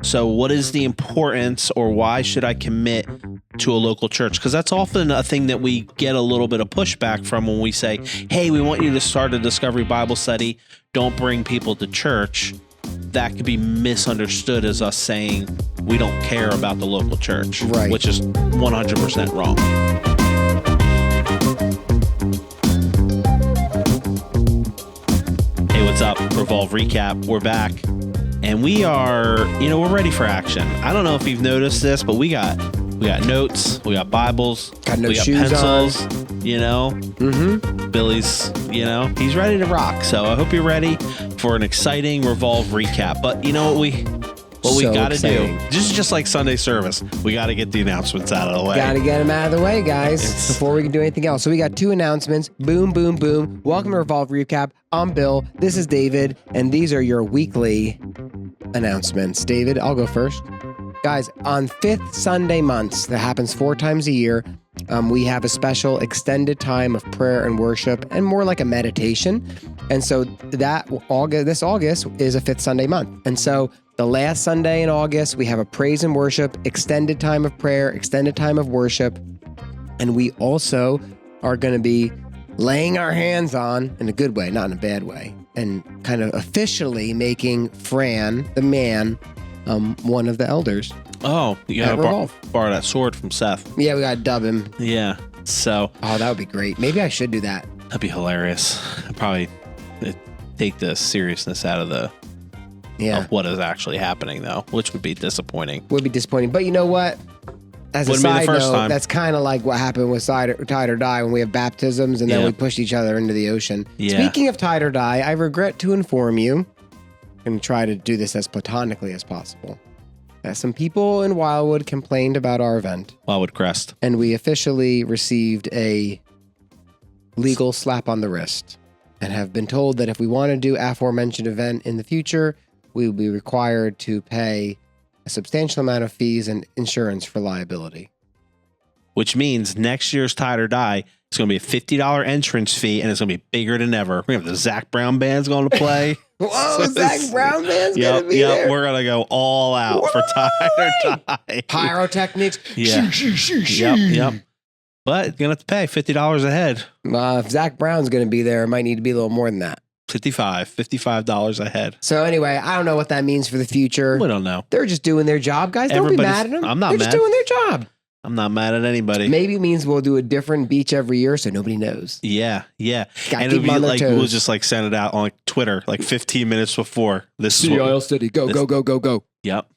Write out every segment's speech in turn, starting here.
So what is the importance, or why should I commit to a local church? Because that's often a thing that we get a little bit of pushback from when we say, hey, we want you to start a Discovery Bible study. Don't bring people to church. That could be misunderstood as us saying we don't care about the local church, right, which is 100% wrong. Hey, what's up? Revolve Recap. We're back. And we are, we're ready for action. I don't know if you've noticed this, but we got notes, we got Bibles, we got pencils, Billy's, he's ready to rock. So I hope you're ready for an exciting Revolve Recap. But you know what we got to do? Just like Sunday service, we got to get the announcements out of the way. Got to get them out of the way, guys, before we can do anything else. So we got 2 announcements. Boom, boom, boom. Welcome to Revolve Recap. I'm Bill. This is David. And these are your weekly announcements. David, I'll go first. Guys, on 5th Sunday months, that happens 4 times a year, we have a special extended time of prayer and worship, and more like a meditation. And so this August is a 5th Sunday month. And so the last Sunday in August, we have a praise and worship, extended time of prayer, extended time of worship. And we also are going to be laying our hands on, in a good way, not in a bad way, and kind of officially making Fran, the man, one of the elders. Oh, you got to borrow that sword from Seth. Yeah, we got to dub him. Yeah, so. Oh, that would be great. Maybe I should do that. That'd be hilarious. I'd probably take the seriousness out of of what is actually happening, though, which would be disappointing. Would be disappointing. But you know what? As Wouldn't a side be the first note, time. That's kind of like what happened with Tide or Die when we have baptisms and then we push each other into the ocean. Yeah. Speaking of Tide or Die, I regret to inform you, I'm going to try to do this as platonically as possible, that some people in Wildwood complained about our event. Wildwood Crest. And we officially received a legal slap on the wrist and have been told that if we want to do aforementioned event in the future, we will be required to pay a substantial amount of fees and insurance for liability. Which means next year's Tide or Die is going to be a $50 entrance fee, and it's going to be bigger than ever. We have the Zach Brown band's going to play. Whoa, Zach Brown band's going to be there. We're going to go all out for Tide or Die. Pyrotechnics. Yeah. Yep. But you're going to have to pay $50 a head. If Zach Brown's going to be there, it might need to be a little more than that. $55 a head. So anyway, I don't know what that means for the future. We don't know. They're just doing their job, guys. Don't be mad at them. I'm not mad. They're just doing their job. I'm not mad at anybody. Maybe it means we'll do a different beach every year so nobody knows. Yeah. And it'll be like, we'll just like send it out on Twitter like 15 minutes before. This is what City. Go. Yep.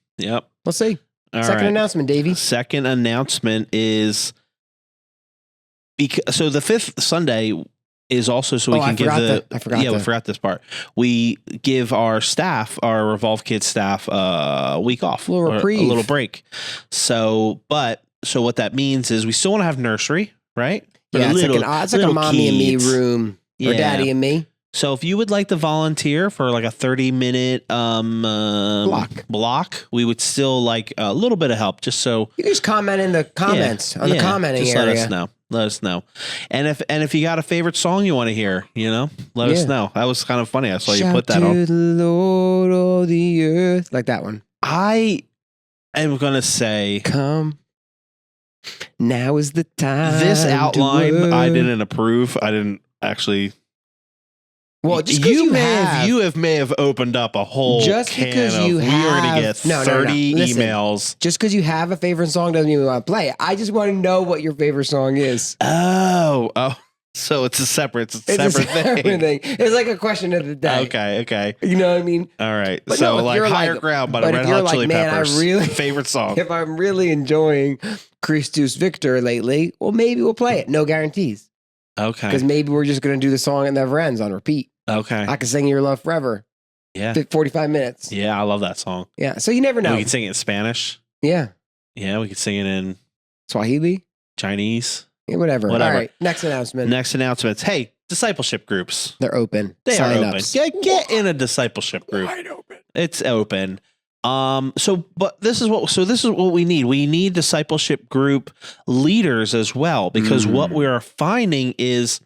We'll see. Second announcement, Davey. Second announcement is so the 5th Sunday is also so we can give I forgot this part. We give our staff, our Revolve Kids staff, a week off, a little reprieve, a little break. So what that means is we still want to have nursery, right? Yeah, it's like a mommy and me room, or daddy and me. So if you would like to volunteer for like a 30-minute block, we would still like a little bit of help, just so you can just comment in the comments on the commenting area. Let us know. And if you got a favorite song you want to hear, let us know. That was kind of funny. I saw you put that on. Shout to the Lord of the earth. Like that one. I am going to say, come. Now is the time. This outline I didn't approve. I didn't actually. Well, just you may have opened up a whole can of, we are going to get 30 emails. Just because you have a favorite song doesn't mean we want to play it. I just want to know what your favorite song is. Oh. So it's a separate thing. It's like a question of the day. Okay. You know what I mean? All right. But so like Higher Ground by the Red Hot Chili Peppers. Favorite song. If I'm really enjoying Christus Victor lately, well, maybe we'll play it. No guarantees. Okay. Because maybe we're just going to do the song It Never Ends on repeat. Okay. I can sing Your Love Forever. Yeah. 45 minutes. Yeah, I love that song. Yeah. So you never know. We can sing it in Spanish. Yeah. Yeah, we could sing it in Swahili. Chinese. Yeah, whatever. All right. Next announcements. Hey, discipleship groups. They're open. They are open. Sign-ups. Get in a discipleship group. Wide open. It's open. This is what we need. We need discipleship group leaders as well, because what we are finding is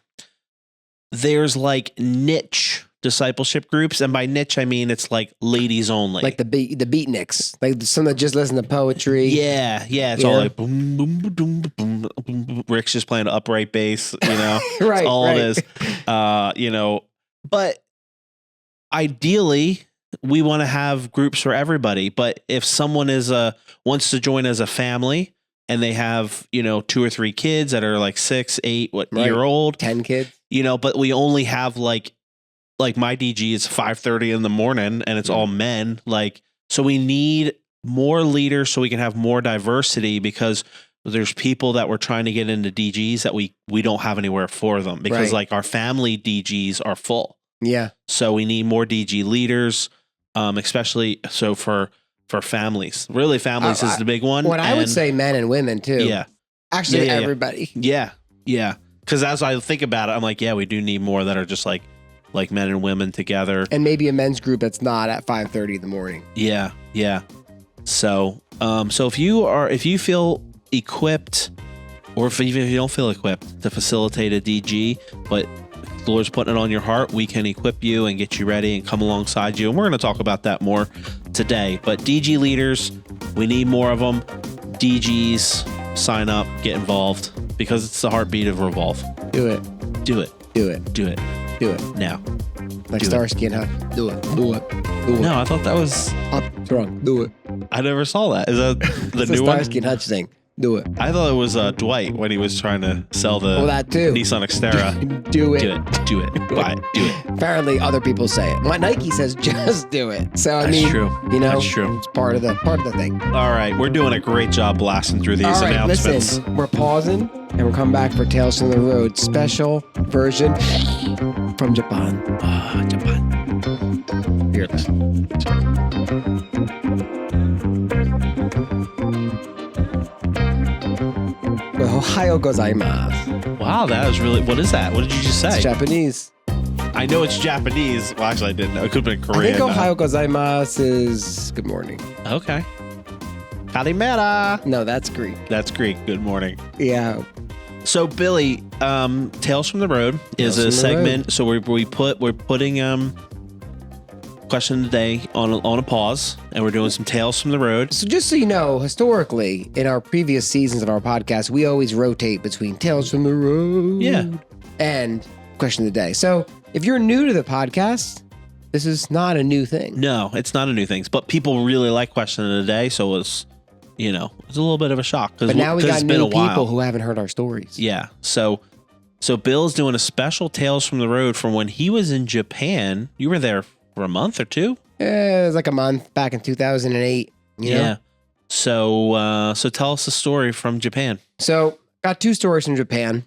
there's like niche discipleship groups, and by niche I mean it's like ladies only, like the beatniks, like some that just listen to poetry. Yeah, it's all like boom, boom, boom, boom, boom, boom. Rick's just playing upright bass, right. That's all right. it is. But ideally we want to have groups for everybody. But if someone wants to join as a family and they have 2 or 3 kids that are like 6, 8 year old, 10 kids, but we only have like my DG is 5:30 in the morning and it's all men. So we need more leaders so we can have more diversity, because there's people that we're trying to get into DGs that we don't have anywhere for them, because like our family DGs are full. Yeah. So we need more DG leaders, especially so for families. Really, families is the big one. I would say men and women too. Yeah. Actually, everybody. Yeah. Because as I think about it, I'm like, we do need more that are just like men and women together, and maybe a men's group that's not at 5:30 in the morning. Yeah. So if you feel equipped, or even if you don't feel equipped to facilitate a DG, but the Lord's putting it on your heart, we can equip you and get you ready and come alongside you. And we're going to talk about that more today. But DG leaders, we need more of them. DGs, sign up, get involved, because it's the heartbeat of Revolve. Do it. Do it. Do it. Do it. Do it. Now. Like Starsky and Hutch. Do it. Do it. Do it. No, I thought that was... Up, drunk. Do it. I never saw that. Is that the new one? Starsky and Hutch thing. Do it. I thought it was Dwight when he was trying to sell the that too. Nissan Xterra. Do it. Do it. Do it. Buy it. Do it. Apparently, other people say it. My Nike says just do it. So I mean, true. That's true. It's part of the thing. All right, we're doing a great job blasting through these announcements. Listen, we're pausing and we're coming back for Tales from the Road special version from Japan. Japan. Hear that. Ohayou gozaimasu. Wow, that was really... What is that? What did you just say? It's Japanese. I know it's Japanese. Well, actually, I didn't know. It could have been Korean. I think Ohayou gozaimasu is good morning. Okay. Kalimera. No, that's Greek. That's Greek. Good morning. Yeah. So, Billy, Tales from the Road is a segment. So we're putting question of the day on a pause, and we're doing some Tales from the Road. So just so you know, historically, in our previous seasons of our podcast, we always rotate between Tales from the Road and Question of the Day. So if you're new to the podcast, this is not a new thing. No, it's not a new thing. But people really like Question of the Day, so it's a little bit of a shock. But now we got new people who haven't heard our stories. Yeah. So Bill's doing a special Tales from the Road from when he was in Japan. You were there for a month or two? Yeah, it was like a month back in 2008. You know? So tell us a story from Japan. So got 2 stories from Japan.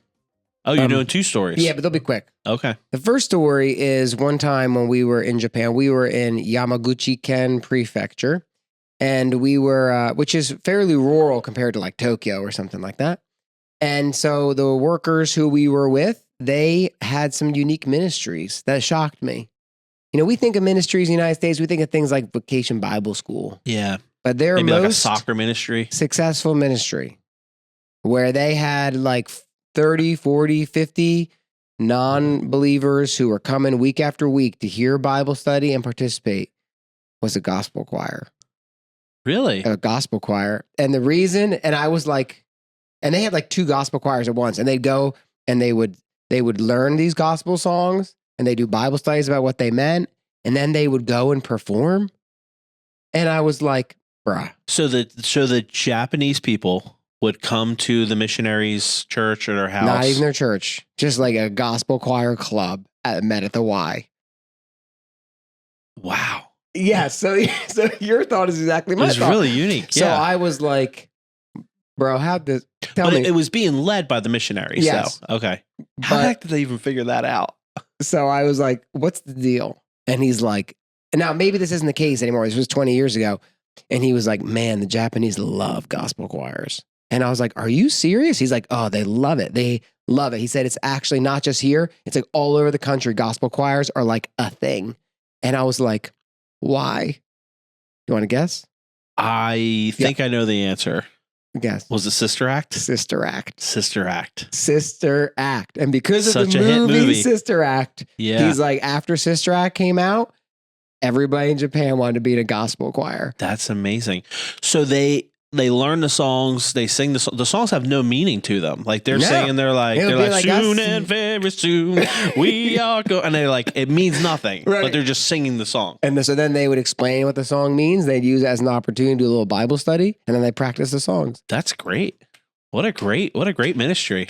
Oh, you're doing 2 stories? Yeah, but they'll be quick. Okay. The first story is one time when we were in Japan. We were in Yamaguchi-ken Prefecture, and we were, which is fairly rural compared to like Tokyo or something like that. And so the workers who we were with, they had some unique ministries that shocked me. We think of ministries in the United States, we think of things like Vacation Bible School. Yeah. But their maybe most like a soccer ministry. Successful ministry where they had like 30, 40, 50 non-believers who were coming week after week to hear Bible study and participate was a gospel choir. Really? A gospel choir. And the reason, and I was like, and they had like 2 gospel choirs at once, and they'd go and they would learn these gospel songs, and they do Bible studies about what they meant, and then they would go and perform. And I was like, bruh. So the Japanese people would come to the missionaries' church or their house? Not even their church. Just like a gospel choir club met at the Y. Wow. Yeah, so your thought is exactly my thought. It was really unique. So I was like, bro, how this... Tell me. It was being led by the missionaries, yes. though. Okay. How the heck did they even figure that out? So I was like, what's the deal? And he's like, and now maybe this isn't the case anymore. This was 20 years ago. And he was like, man, the Japanese love gospel choirs. And I was like, are you serious? He's like, oh, they love it. They love it. He said, it's actually not just here. It's like all over the country. Gospel choirs are like a thing. And I was like, why? You want to guess? I think I know the answer. Guess. Was it Sister Act? Sister Act. Sister Act. Sister Act. And because of Such the a hit movie. Sister Act, Yeah. he's like, after Sister Act came out, everybody in Japan wanted to be in a gospel choir. That's amazing. So they learn the songs, they sing the songs have no meaning to them. Like they're singing, they're like soon and very soon we are going, and they're like, it means nothing, right. But they're just singing the song. And so then they would explain what the song means. They'd use it as an opportunity to do a little Bible study, and then they practice the songs. That's great. What a great ministry.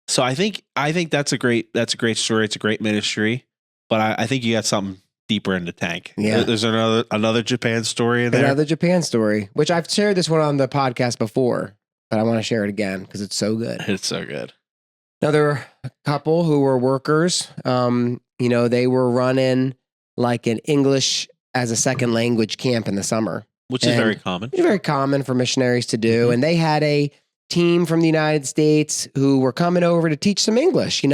So I think that's a great story. It's a great ministry, but I think you got something deeper in the tank. Yeah. There's another Japan story in there. Another Japan story, which I've shared this one on the podcast before, but I want to share it again because it's so good. It's so good. Now, there were a couple who were workers. They were running like an English as a second language camp in the summer. Which is very common. It's very common for missionaries to do. And they had a team from the United States who were coming over to teach some English,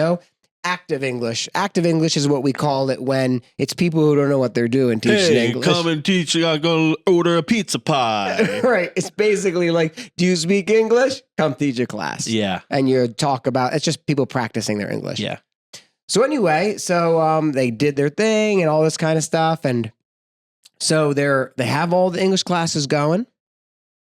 active English. Active English is what we call it when it's people who don't know what they're doing teaching English. Come and teach. I'm going to order a pizza pie. Right. It's basically like, do you speak English? Come teach a class. Yeah. And you talk about, it's just people practicing their English. Yeah. So anyway, they did their thing and all this kind of stuff. And so they have all the English classes going.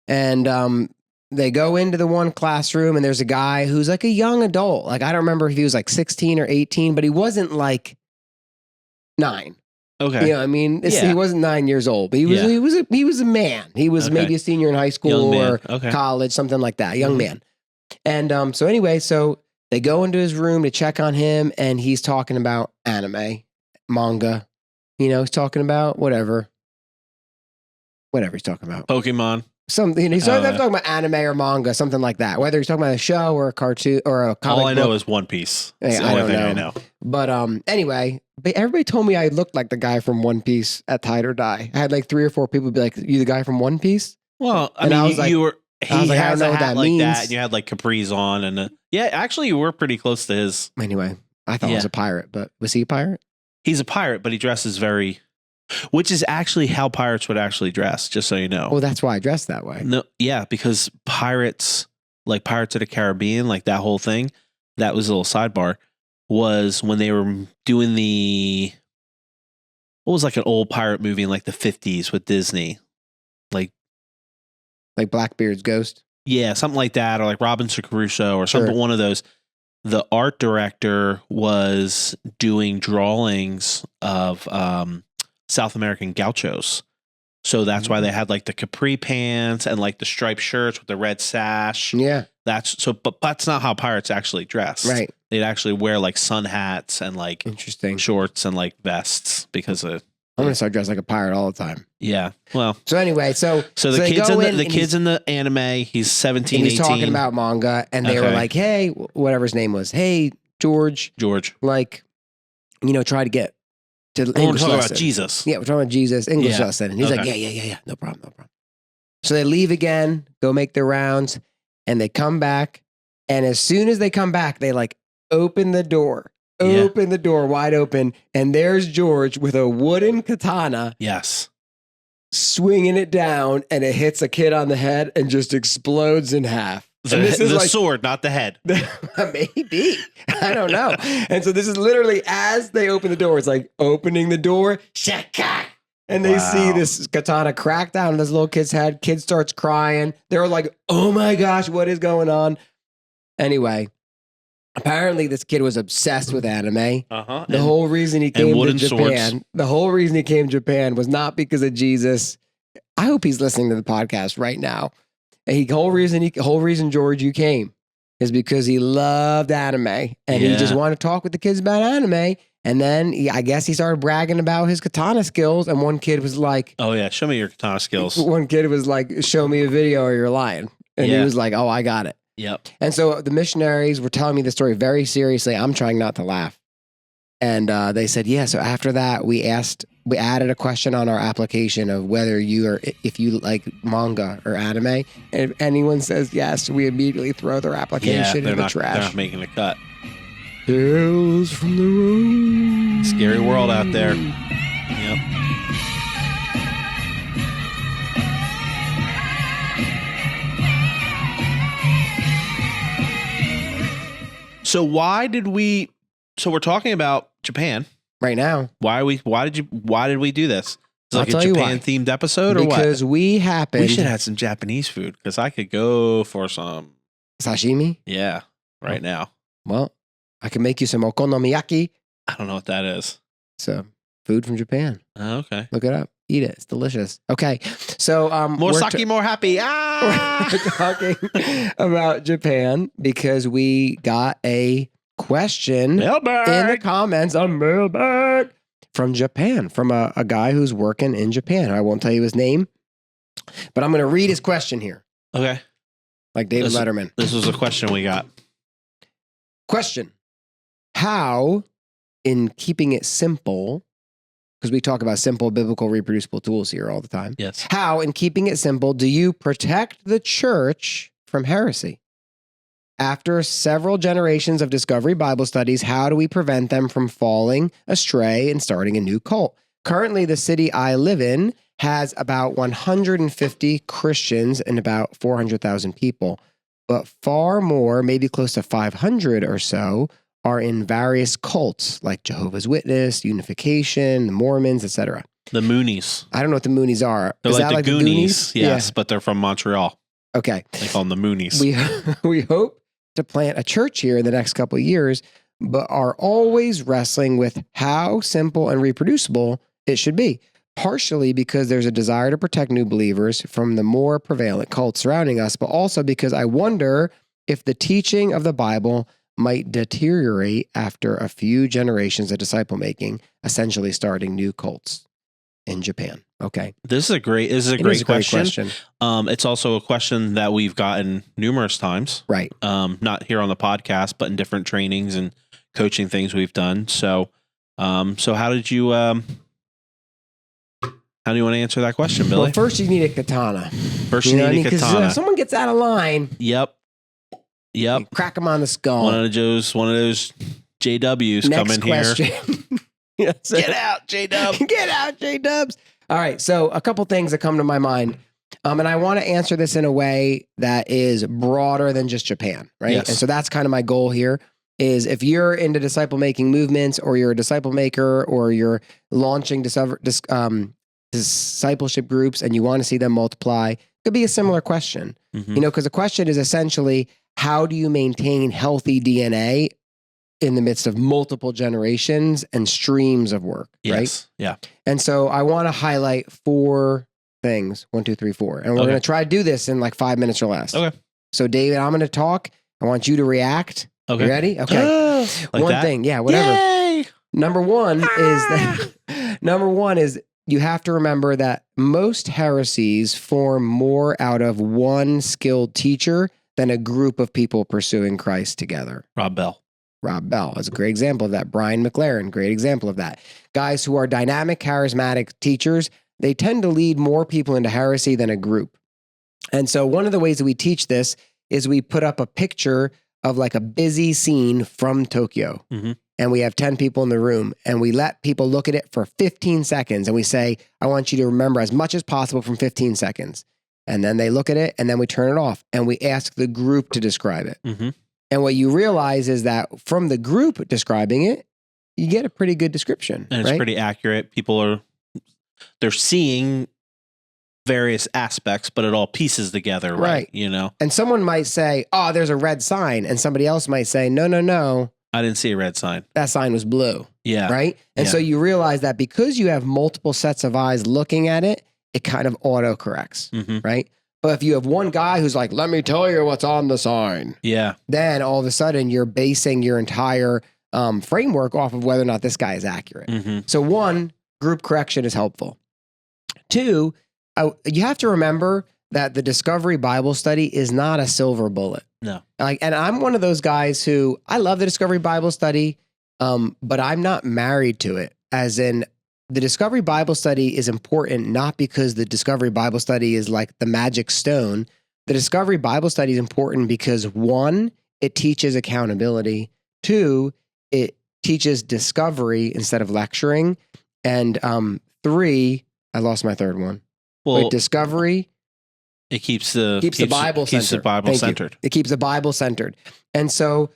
And they go into the one classroom and there's a guy who's like a young adult. Like, I don't remember if he was like 16 or 18, but he wasn't like 9. Okay. He wasn't 9 years old, but he was a man. He was maybe a senior in high school or college, something like that. Young man. And so they go into his room to check on him, and he's talking about anime, manga. He's talking about whatever he's talking about. Pokemon. Something he's talking about anime or manga, something like that. Whether he's talking about a show or a cartoon or a comic. All I know is One Piece. That's the only thing I know. But anyway, everybody told me I looked like the guy from One Piece at Tide or Die. I had like 3 or 4 people be like, "You the guy from One Piece?" Well, I was like, you were. He has a hat like that, and you had like capris on, and actually, you were pretty close to his. Anyway, I thought he was a pirate, but was he a pirate? He's a pirate, but he dresses very. Which is actually how pirates would actually dress, just so you know. Well, that's why I dress that way. No, yeah, because Pirates of the Caribbean, like that whole thing, that was a little sidebar, was when they were doing what was like an old pirate movie in like the 50s with Disney. Like Blackbeard's Ghost? Yeah, something like that, or like Robinson Crusoe or something, one of those. The art director was doing drawings of South American gauchos. So that's why they had like the capri pants and like the striped shirts with the red sash. Yeah. But that's not how pirates actually dress. Right. They'd actually wear like sun hats and like interesting shorts and like vests because of. I'm going to start dressing like a pirate all the time. Yeah. Well. So anyway, so the kids in the anime, he's 17, and he's 18. talking about manga, and they were like, "Hey, whatever his name was. Hey, George. Like, try to get to English lesson. About Jesus. Yeah, we're talking about Jesus, English lesson." And he's like, yeah. No problem. So they leave again, go make their rounds, and they come back. And as soon as they come back, they like open the door. Open the door wide open, and there's George with a wooden katana. Yes. Swinging it down, and it hits a kid on the head and just explodes in half. The sword, not the head. Maybe. I don't know. And so this is literally as they open the door. It's like opening the door, shaka, and they see this katana crack down on this little kid's head. Kid starts crying. They're like, "Oh my gosh, what is going on?" Anyway. Apparently, this kid was obsessed with anime. The whole reason he came to Japan, was not because of Jesus. I hope he's listening to the podcast right now. And whole reason George, you came is because he loved anime, and he just wanted to talk with the kids about anime. And then I guess he started bragging about his katana skills. And one kid was like, "Oh yeah, show me your katana skills." One kid was like, "Show me a video or you're lying." And he was like, "Oh, I got it." Yep. And so the missionaries were telling me the story very seriously. I'm trying not to laugh. And they said, so after that, we added a question on our application of whether if you like manga or anime. And if anyone says yes, we immediately throw their application in the trash. They're not making the cut. Tales from the road. Scary world out there. Yep. So why did we? So we're talking about Japan right now. Why did we do this? It's like I'll a tell you Japan why. themed episode, or what? Because we should have some Japanese food because I could go for some sashimi. Yeah, right now. Well, I can make you some okonomiyaki. I don't know what that is. So food from Japan. Oh, okay. Look it up. Eat it. It's delicious. Okay. So more sake, more happy. We're talking about Japan because we got a question Mailbag. in the comments on Mailbag from Japan, from a guy who's working in Japan. I won't tell you his name, but I'm going to read his question here. Okay. Like David Letterman. This was a question we got. Question. How, in keeping it simple, because we talk about simple, biblical, reproducible tools here all the time. Yes. How, in keeping it simple, do you protect the church from heresy? After several generations of Discovery Bible studies, how do we prevent them from falling astray and starting a new cult? Currently, the city I live in has about 150 Christians and about 400,000 people, but far more, maybe close to 500 or so, are in various cults like Jehovah's Witness, Unification, the Mormons, etc. The Moonies. I don't know what the Moonies are. They're Is like that the Goonies. Yes, Yeah. but they're from Montreal. Okay. They call them the Moonies. We hope to plant a church here in the next couple of years, but are always wrestling with how simple and reproducible it should be. Partially because there's a desire to protect new believers from the more prevalent cults surrounding us, but also because I wonder if the teaching of the Bible might deteriorate after a few generations of disciple making, essentially starting new cults in Japan. Okay. This is a great question. It's also a question that we've gotten numerous times. Right. Not here on the podcast, but in different trainings and coaching things we've done. So how do you want to answer that question, Billy? Well, first you need a katana. First you need a katana. Because if someone gets out of line, Yep. you crack them on the skull. One of those JWs come in question. here. Get out, JW. Get out, JWs. All right. So a couple things that come to my mind. And I want to answer this in a way that is broader than just Japan, right? Yes. And so that's kind of my goal here is if you're into disciple making movements or you're a disciple maker or you're launching discipleship groups and you want to see them multiply, it could be a similar question, because the question is essentially, how do you maintain healthy DNA in the midst of multiple generations and streams of work, right? Yeah. And so I want to highlight 4 things, 1, 2, 3, 4. And we're going to try to do this in like 5 minutes or less. Okay. So David, I'm going to talk. I want you to react. Okay. You ready? Okay. Like one that? thing. Yeah, whatever. Yay! Number one is you have to remember that most heresies form more out of one skilled teacher than a group of people pursuing Christ together. Rob Bell is a great example of that. Brian McLaren, great example of that. Guys who are dynamic, charismatic teachers, they tend to lead more people into heresy than a group. And so one of the ways that we teach this is we put up a picture of like a busy scene from Tokyo. And we have 10 people in the room and we let people look at it for 15 seconds. And we say, I want you to remember as much as possible from 15 seconds. And then they look at it and then we turn it off and we ask the group to describe it. And what you realize is that from the group describing it, you get a pretty good description. And it's pretty accurate. They're seeing various aspects, but it all pieces together, right? And someone might say, oh, there's a red sign. And somebody else might say, no. I didn't see a red sign. That sign was blue. Yeah. Right? And so you realize that because you have multiple sets of eyes looking at it, it kind of auto-corrects, right? But if you have one guy who's like, let me tell you what's on the sign. Yeah. Then all of a sudden you're basing your entire framework off of whether or not this guy is accurate. So 1, group correction is helpful. 2, you have to remember that the Discovery Bible Study is not a silver bullet. No. And I'm one of those guys who, I love the Discovery Bible Study, but I'm not married to it. As in, the Discovery Bible Study is important not because the Discovery Bible Study is like the magic stone. The Discovery Bible Study is important because 1, it teaches accountability. 2, it teaches discovery instead of lecturing. And 3, I lost my third one. Well, discovery. It keeps the Bible centered. Keeps the Bible centered. It keeps the Bible centered. And so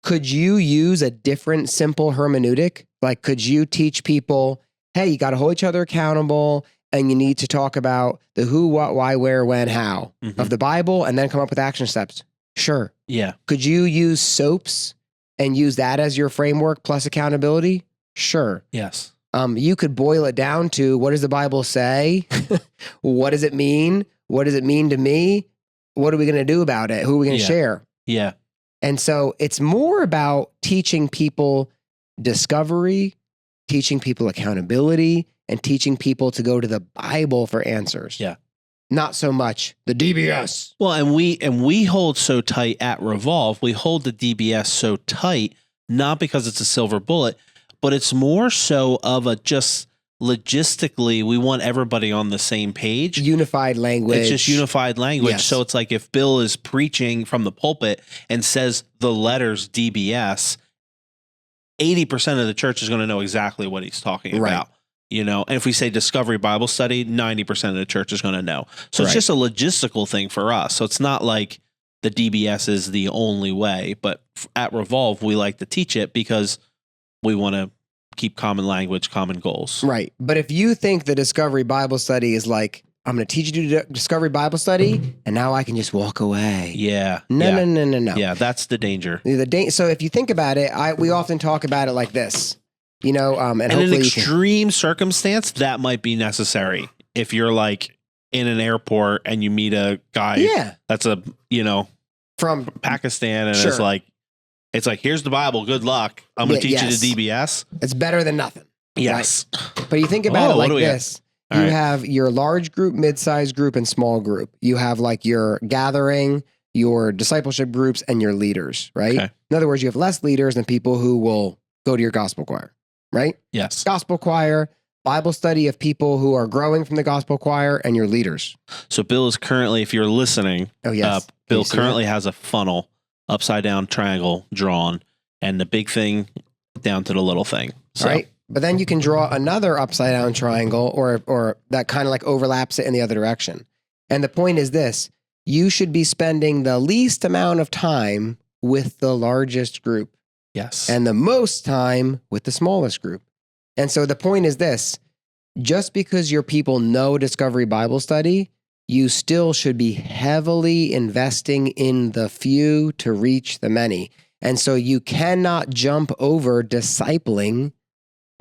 Could you use a different simple hermeneutic? Like, could you teach people, hey, you got to hold each other accountable and you need to talk about the who, what, why, where, when, how of the Bible and then come up with action steps? Sure. Yeah. Could you use SOAPs and use that as your framework plus accountability? Sure. Yes. You could boil it down to, what does the Bible say? What does it mean? What does it mean to me? What are we going to do about it? Who are we going to share? Yeah. And so it's more about teaching people discovery, teaching people accountability, and teaching people to go to the Bible for answers. Yeah. Not so much the DBS. Well, and we hold so tight at Revolve. We hold the DBS so tight, not because it's a silver bullet, but it's more so of a just logistically, we want everybody on the same page. Unified language. It's just unified language. Yes. So it's like if Bill is preaching from the pulpit and says the letters DBS, 80% of the church is going to know exactly what he's talking about. You know, and if we say Discovery Bible Study, 90% of the church is going to know. So it's just a logistical thing for us. So it's not like the DBS is the only way, but at Revolve, we like to teach it because we want to keep common language, common goals. Right. But if you think the Discovery Bible Study is like, I'm going to teach you to do Discovery Bible Study, and now I can just walk away. Yeah. No. Yeah, that's the danger. So if you think about it, we often talk about it like this, you know, and in an extreme circumstance, that might be necessary. If you're like in an airport and you meet a guy that's from Pakistan and it's like, here's the Bible. Good luck. I'm going to teach you the DBS. It's better than nothing. Yes. Right? But you think about it like this. You have your large group, mid-sized group, and small group. You have like your gathering, your discipleship groups, and your leaders, right? Okay. In other words, you have less leaders than people who will go to your gospel choir, right? Yes. Gospel choir, Bible study of people who are growing from the gospel choir, and your leaders. So Bill is currently, if you're listening, Bill currently has a funnel, upside down triangle drawn, and the big thing down to the little thing. So. Right. But then you can draw another upside down triangle or that kind of like overlaps it in the other direction. And the point is this, you should be spending the least amount of time with the largest group. Yes. And the most time with the smallest group. And so the point is this, just because your people know Discovery Bible Study, you still should be heavily investing in the few to reach the many. And so you cannot jump over discipling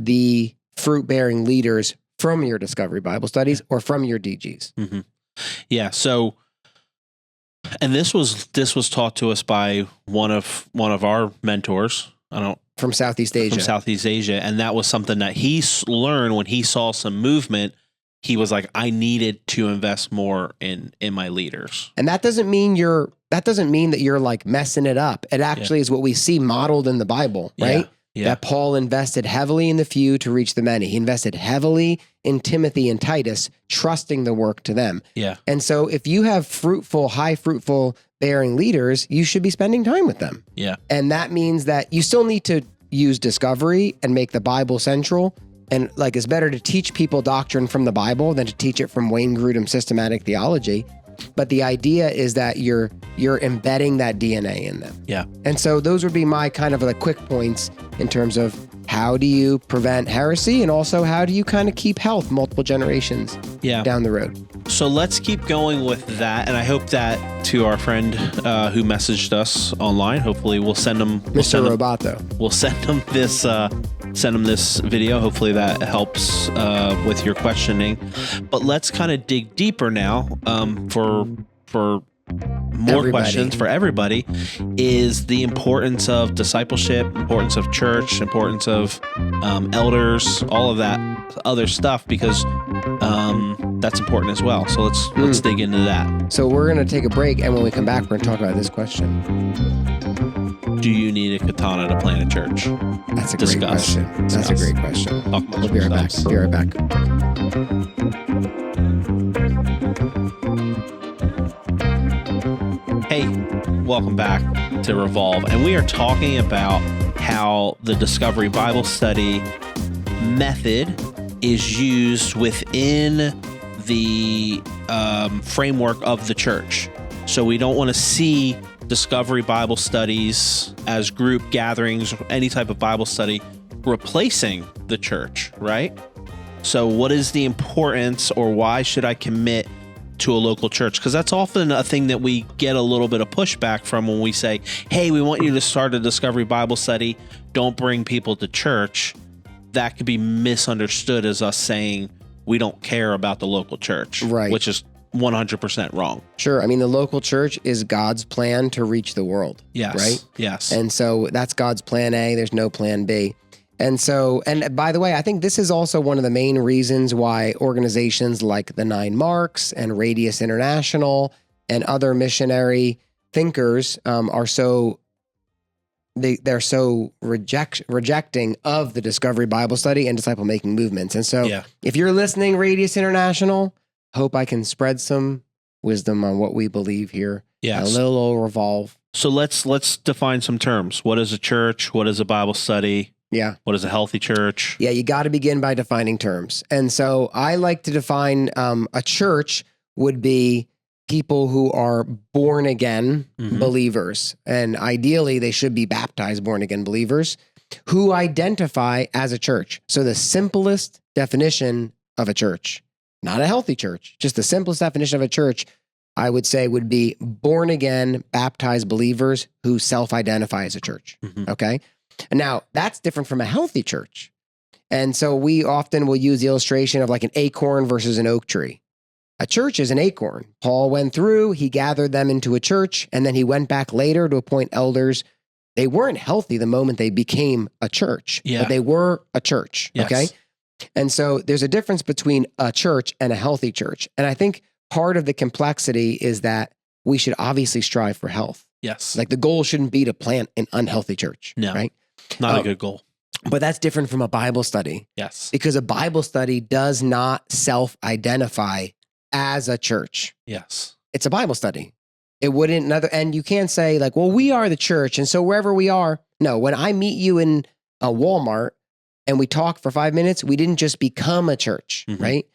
the fruit-bearing leaders from your Discovery Bible Studies or from your DGs. Mm-hmm. Yeah. So, and this was taught to us by one of our mentors. From Southeast Asia. And that was something that he learned when he saw some movement. He was like, I needed to invest more in my leaders. And that doesn't mean that you're like messing it up. It actually is what we see modeled in the Bible, right? Yeah. That Paul invested heavily in the few to reach the many. He invested heavily in Timothy and Titus, trusting the work to them. Yeah. And so if you have high fruitful bearing leaders, you should be spending time with them. Yeah. And that means that you still need to use discovery and make the Bible central. And like, it's better to teach people doctrine from the Bible than to teach it from Wayne Grudem systematic theology. But the idea is that you're embedding that DNA in them. Yeah. And so those would be my kind of like quick points in terms of how do you prevent heresy and also how do you kind of keep health multiple generations down the road. So let's keep going with that. And I hope that to our friend who messaged us online, hopefully we'll send them Mr. Roboto. We'll send them this video. Hopefully that helps with your questioning. But let's kind of dig deeper now for more questions for everybody is the importance of discipleship, importance of church, importance of elders, all of that other stuff, because that's important as well. So let's dig into that. So we're going to take a break, and when we come back, we're going to talk about this question. Do you need a katana to plant a church? That's a great question. That's a great question. We'll be right back. Be right back. Hey, welcome back to Revolve. And we are talking about how the Discovery Bible Study method is used within the framework of the church. So we don't want to see discovery Bible studies as group gatherings, any type of Bible study, replacing the church, right? So what is the importance, or why should I commit to a local church? Because that's often a thing that we get a little bit of pushback from when we say, hey, we want you to start a discovery Bible study. Don't bring people to church. That could be misunderstood as us saying we don't care about the local church, right? Which is 100% wrong. Sure. I mean, the local church is God's plan to reach the world. Yes. Right? Yes. And so that's God's plan A. There's no plan B. And so, and by the way, I think this is also one of the main reasons why organizations like the 9 Marks and Radius International and other missionary thinkers are so, they're so rejecting of the Discovery Bible Study and disciple making movements. And so if you're listening, Radius International, hope I can spread some wisdom on what we believe here. Yes. A little old Revolve. So let's define some terms. What is a church? What is a Bible study? Yeah. What is a healthy church? Yeah, you got to begin by defining terms. And so I like to define a church would be people who are born again believers. And ideally, they should be baptized born again believers who identify as a church. So the simplest definition of a church, not a healthy church, just the simplest definition of a church, I would say would be born again, baptized believers who self-identify as a church. Okay. And now that's different from a healthy church. And so we often will use the illustration of like an acorn versus an oak tree. A church is an acorn. Paul went through, he gathered them into a church, and then he went back later to appoint elders. They weren't healthy the moment they became a church, but they were a church. Yes. Okay. And so there's a difference between a church and a healthy church. And I think part of the complexity is that we should obviously strive for health. Yes. Like the goal shouldn't be to plant an unhealthy church. No. Right. Not a good goal. But that's different from a Bible study. Yes. Because a Bible study does not self-identify as a church. Yes. It's a Bible study. It wouldn't and you can't say like, well, we are the church. And so wherever we are, no, when I meet you in a Walmart and we talk for 5 minutes, we didn't just become a church, right?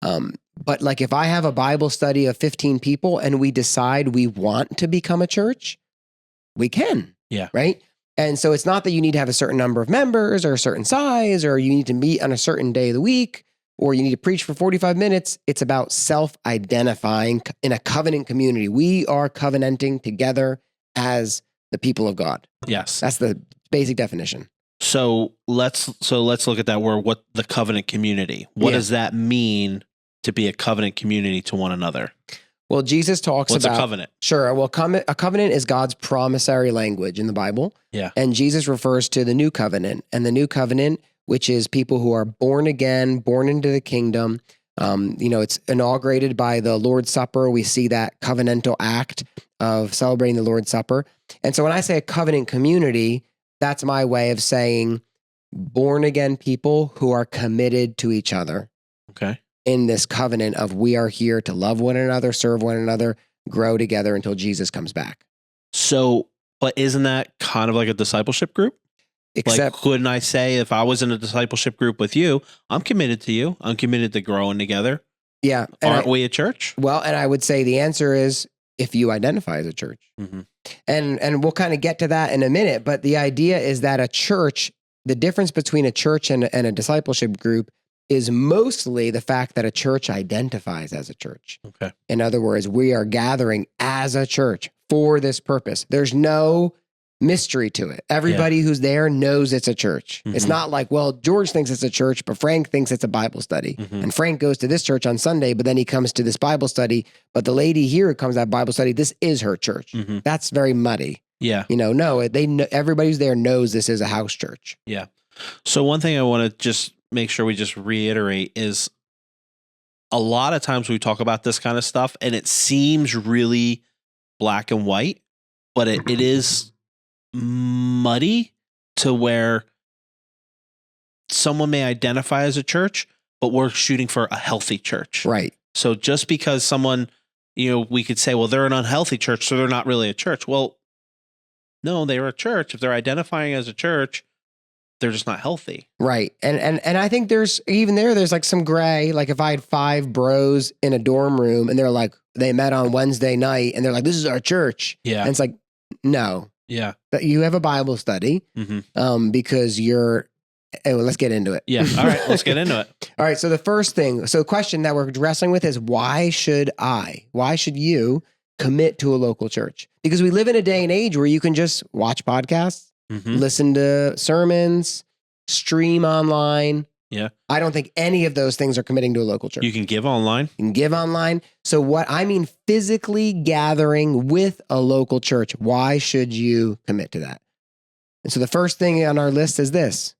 But like if I have a Bible study of 15 people and we decide we want to become a church, we can. Yeah. Right. And so it's not that you need to have a certain number of members or a certain size, or you need to meet on a certain day of the week, or you need to preach for 45 minutes. It's about self-identifying in a covenant community. We are covenanting together as the people of God. Yes. That's the basic definition. So let's look at that word, what the covenant community. What does that mean to be a covenant community to one another? Well, Jesus talks What's about... a covenant? Sure. Well, a covenant is God's promissory language in the Bible. Yeah. And Jesus refers to the new covenant. And the new covenant, which is people who are born again, born into the kingdom. It's inaugurated by the Lord's Supper. We see that covenantal act of celebrating the Lord's Supper. And so when I say a covenant community, that's my way of saying born again people who are committed to each other. Okay. In this covenant of we are here to love one another, serve one another, grow together until Jesus comes back. So, but isn't that kind of like a discipleship group? Except, like, couldn't I say if I was in a discipleship group with you, I'm committed to you. I'm committed to growing together. Yeah. Aren't we a church? Well, and I would say the answer is if you identify as a church. And we'll kind of get to that in a minute. But the idea is that a church, the difference between a church and a discipleship group is mostly the fact that a church identifies as a church. Okay. In other words, we are gathering as a church for this purpose. There's no mystery to it. Everybody who's there knows it's a church. It's not like, well, George thinks it's a church, but Frank thinks it's a Bible study. And Frank goes to this church on Sunday, but then he comes to this Bible study. But the lady here who comes to that Bible study, this is her church. That's very muddy. Yeah. Everybody who's there knows this is a house church. Yeah. So one thing I want to just make sure we just reiterate is a lot of times we talk about this kind of stuff and it seems really black and white, but it is muddy to where someone may identify as a church, but we're shooting for a healthy church. Right. So just because someone, we could say, well, they're an unhealthy church, so they're not really a church. Well, no, they're a church. If they're identifying as a church, they're just not healthy. Right. And I think there's like some gray, like if I had 5 bros in a dorm room and they're like, they met on Wednesday night and they're like, this is our church. Yeah. And it's like, No. Yeah. That you have a Bible study because you're. Well, let's get into it. Yeah. All right. Let's get into it. All right. So the first thing, question that we're wrestling with is why should you commit to a local church? Because we live in a day and age where you can just watch podcasts, listen to sermons, stream online. Yeah. I don't think any of those things are committing to a local church. You can give online. So what I mean, physically gathering with a local church, why should you commit to that? And so the first thing on our list is this.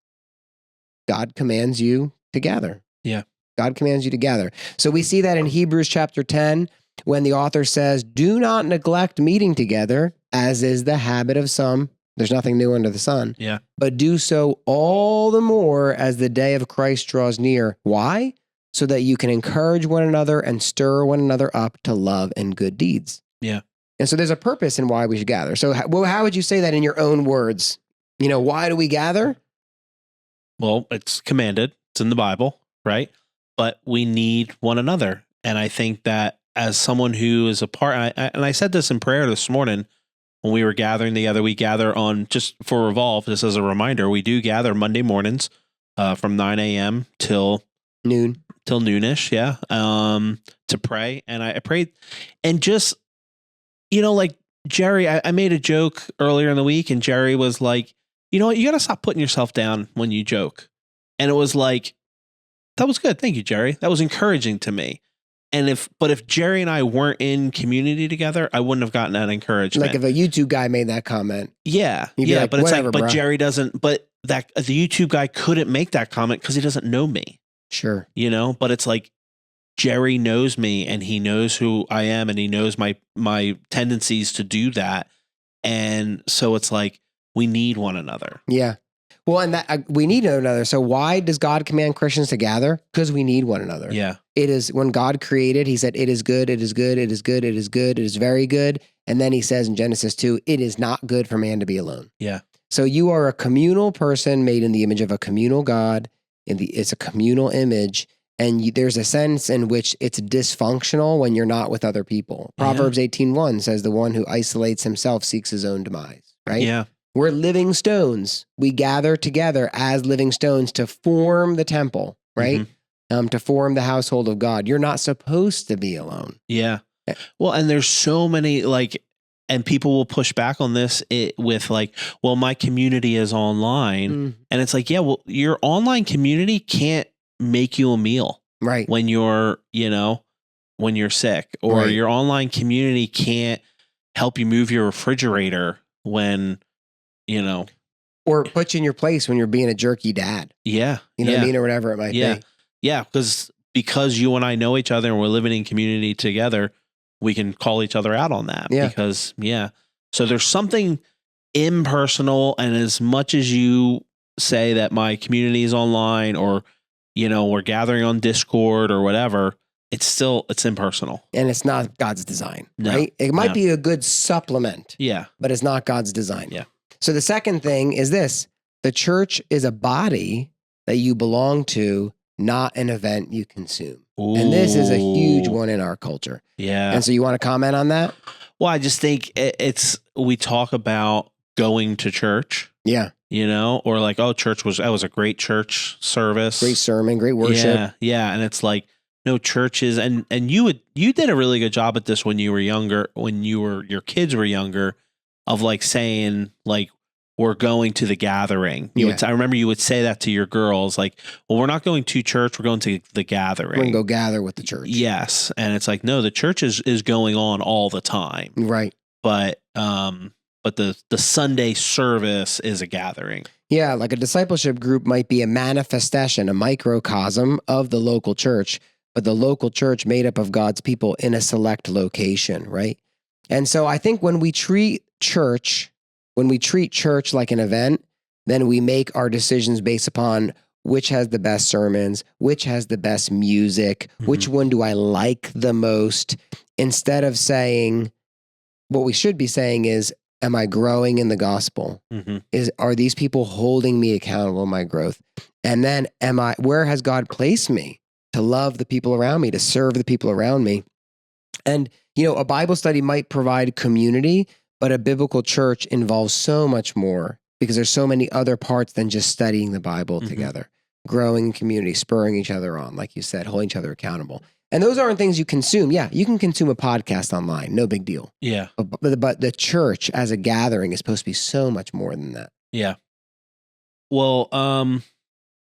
God commands you to gather. Yeah. God commands you to gather. So we see that in Hebrews chapter 10, when the author says, do not neglect meeting together, as is the habit of some. There's nothing new under the sun. Yeah. But do so all the more as the day of Christ draws near. Why? So that you can encourage one another and stir one another up to love and good deeds. Yeah. And so there's a purpose in why we should gather. So how would you say that in your own words? Why do we gather? Well, it's commanded. It's in the Bible, right? But we need one another. And I think that as someone who is a part, and I said this in prayer this morning when we were gathering together, we gather on, just for Revolve, just as a reminder, we do gather Monday mornings from 9 a.m. till noonish, yeah, to pray. And I prayed, and just, like Jerry, I made a joke earlier in the week, and Jerry was like, you know what? You got to stop putting yourself down when you joke. And it was like, that was good. Thank you, Jerry. That was encouraging to me. And if Jerry and I weren't in community together, I wouldn't have gotten that encouragement. Like if a YouTube guy made that comment. Yeah. Like, but it's whatever, like, but bro. Jerry doesn't, but the YouTube guy couldn't make that comment because he doesn't know me. Sure. But it's like, Jerry knows me and he knows who I am and he knows my tendencies to do that. And so it's like, we need one another. Yeah. Well, and that we need one another. So why does God command Christians to gather? Because we need one another. Yeah. It is when God created, he said, it is good, it is good, it is good, it is good, it is very good. And then he says in Genesis 2, it is not good for man to be alone. Yeah. So you are a communal person made in the image of a communal God. It's a communal image. And there's a sense in which it's dysfunctional when you're not with other people. Proverbs 18:1 says the one who isolates himself seeks his own demise, right? Yeah. We're living stones. We gather together as living stones to form the temple, right? To form the household of God. You're not supposed to be alone. Yeah. Well, and there's so many and people will push back on this with well, my community is online. And it's like, yeah, well, your online community can't make you a meal. Right. When you're, when you're sick, or your online community can't help you move your refrigerator when, or put you in your place when you're being a jerky dad. Yeah. What I mean? Or whatever it might be. Yeah. Because you and I know each other and we're living in community together, we can call each other out on that. Yeah. Because, so there's something impersonal. And as much as you say that my community is online or, we're gathering on Discord or whatever, it's impersonal. And it's not God's design, right? It might be a good supplement. Yeah. But it's not God's design. Yeah. So the second thing is this: the church is a body that you belong to, not an event you consume. Ooh. And this is a huge one in our culture. Yeah. And so you want to comment on that? Well, I just think we talk about going to church. Yeah. Or that was a great church service. Great sermon, great worship. Yeah. Yeah. And it's like, no, churches, and you did a really good job at this when you were younger, your kids were younger, of saying we're going to the gathering. I remember you would say that to your girls, well, we're not going to church, we're going to the gathering. We're going to go gather with the church. Yes. And it's like, no, the church is going on all the time. Right. But the Sunday service is a gathering. Yeah, like a discipleship group might be a manifestation, a microcosm of the local church, but the local church made up of God's people in a select location, right? And so I think when we treat church like an event, then we make our decisions based upon which has the best sermons, which has the best music, which one do I like the most, instead of saying, what we should be saying is, am I growing in the gospel? Are these people holding me accountable in my growth? And then where has God placed me to love the people around me, to serve the people around me? And, a Bible study might provide community, But a biblical church involves so much more because there's so many other parts than just studying the Bible together, growing in community, spurring each other on, like you said, holding each other accountable. And those aren't things you consume. Yeah, you can consume a podcast online. No big deal. Yeah. But the church as a gathering is supposed to be so much more than that. Yeah. Well, do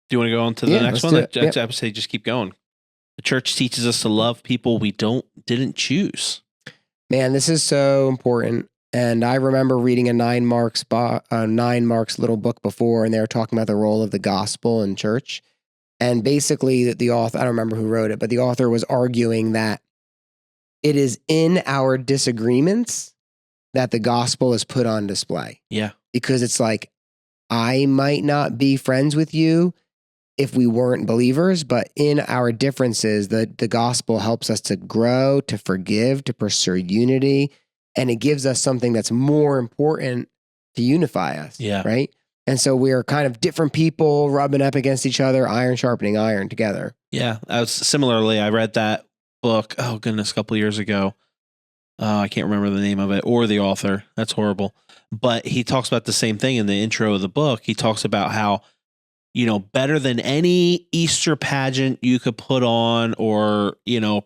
you want to go on to the next one? That's episode. Just keep going. The church teaches us to love people we didn't choose. Man, this is so important. And I remember reading a 9 Marks little book before, and they were talking about the role of the gospel in church. And basically, the author, I don't remember who wrote it, but the author was arguing that it is in our disagreements that the gospel is put on display. Yeah. Because it's like, I might not be friends with you if we weren't believers, but in our differences, the gospel helps us to grow, to forgive, to pursue unity. And it gives us something that's more important to unify us. Yeah. Right. And so we're kind of different people rubbing up against each other, iron sharpening iron together. Yeah. I read that book, oh goodness, a couple of years ago. I can't remember the name of it or the author. That's horrible. But he talks about the same thing in the intro of the book. He talks about how, better than any Easter pageant you could put on or,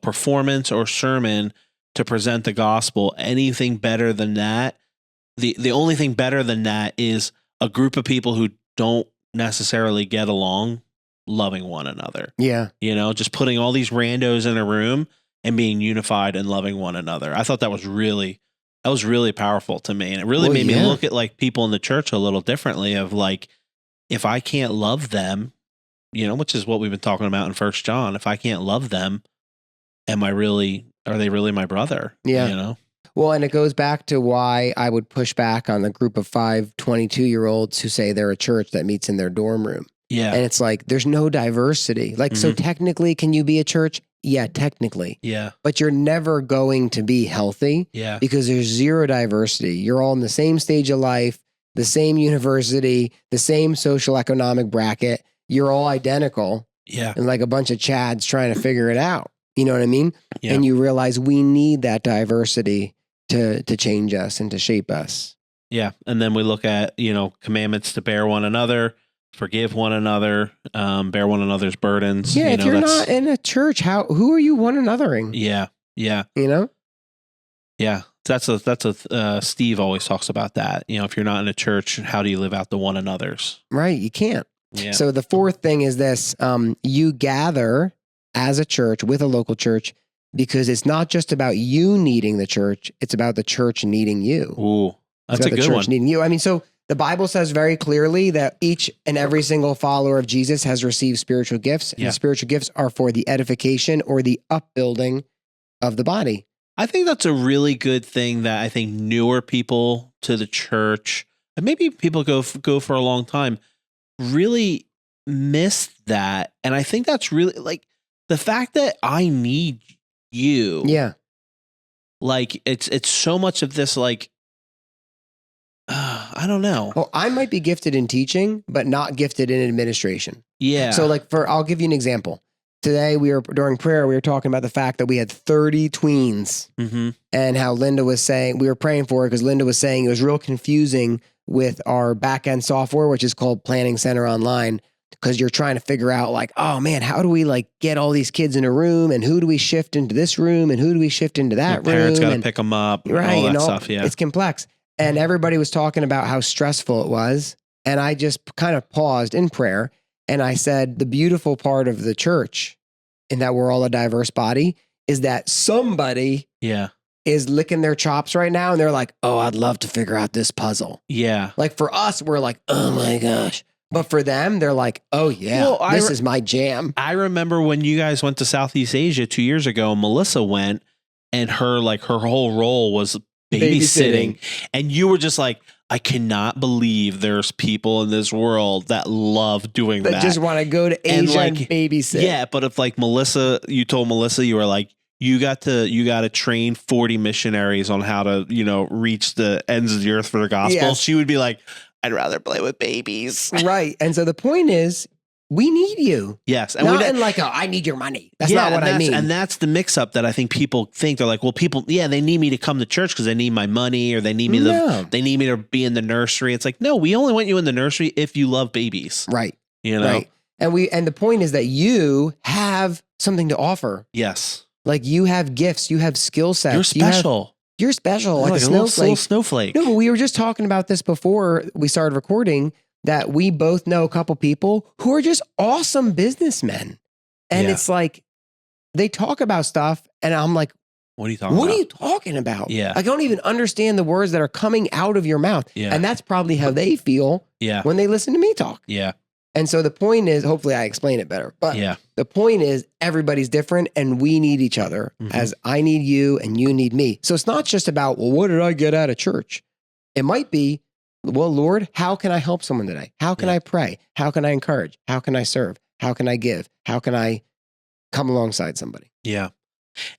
performance or sermon to present the gospel, anything better than that. The only thing better than that is a group of people who don't necessarily get along loving one another. Yeah. Just putting all these randos in a room and being unified and loving one another. I thought that was really powerful to me. And it really made me look at like people in the church a little differently of like, if I can't love them, which is what we've been talking about in 1 John, if I can't love them, are they really my brother? Yeah. Well, and it goes back to why I would push back on the group of 5 22-year-olds who say they're a church that meets in their dorm room. Yeah. And it's like, there's no diversity. Like, so technically, can you be a church? Yeah, technically. Yeah. But you're never going to be healthy. Yeah. Because there's zero diversity. You're all in the same stage of life, the same university, the same social economic bracket. You're all identical. Yeah. And like a bunch of Chads trying to figure it out. You know what I mean? Yeah. And you realize we need that diversity to change us and to shape us. Yeah. And then we look at, commandments to bear one another, forgive one another, bear one another's burdens. Yeah. If you're not in a church, who are you one anothering? Yeah. Yeah. Yeah. That's Steve always talks about that. If you're not in a church, how do you live out the one another's? Right. You can't. Yeah. So the fourth thing is this, you gather as a church with a local church because it's not just about you needing the church. It's about the church needing you. Ooh, that's a good one. The church needing you. I mean, so the Bible says very clearly that each and every single follower of Jesus has received spiritual gifts. And the spiritual gifts are for the edification or the upbuilding of the body. I think that's a really good thing that I think newer people to the church, and maybe people go for a long time, really miss that. And I think that's really like the fact that I need you. Yeah. Like it's so much of this, like, I don't know. Well, I might be gifted in teaching, but not gifted in administration. Yeah. So like I'll give you an example. Today during prayer, we were talking about the fact that we had 30 tweens and how Linda was saying, we were praying for her because Linda was saying it was real confusing with our back-end software, which is called Planning Center Online, because you're trying to figure out like, oh man, how do we like get all these kids in a room and who do we shift into this room and who do we shift into that room? Parents got to pick them up, right, all that stuff. Yeah. It's complex. And everybody was talking about how stressful it was. And I just kind of paused in prayer and I said, the beautiful part of the church in that we're all a diverse body is that somebody is licking their chops right now. And they're like, oh, I'd love to figure out this puzzle. Yeah. Like for us, we're like, oh my gosh. But for them, they're like, oh yeah, this is my jam. I remember when you guys went to Southeast Asia 2 years ago, Melissa went and her whole role was babysitting. And you were just like, I cannot believe there's people in this world that love doing that. That just want to go to Asia and babysit. Yeah, but if like you told Melissa, you were like, you got to train 40 missionaries on how to, reach the ends of the earth for the gospel. Yes. She would be like, I'd rather play with babies. Right. And so the point is, we need you. Yes. And not in like, I need your money. That's not what I mean. And that's the mix up that I think people think. They're like, well, they need me to come to church because they need my money, or they need me they need me to be in the nursery. It's like, no, we only want you in the nursery if you love babies. Right. You know? Right. And the point is that you have something to offer. Yes. Like you have gifts, you have skill sets. You're special. You're special. Like a little snowflake. snowflake. No, but we were just talking about this before we started recording, that we both know a couple people who are just awesome businessmen. And it's like, they talk about stuff and I'm like, what are you talking about? What are you talking about? Yeah. I don't even understand the words that are coming out of your mouth. Yeah. And that's probably how they feel when they listen to me talk. Yeah. And so the point is, hopefully I explain it better, but the point is everybody's different and we need each other, as I need you and you need me. So it's not just about, well, what did I get out of church? It might be, well, Lord, how can I help someone today? How can I pray? How can I encourage? How can I serve? How can I give? How can I come alongside somebody? Yeah.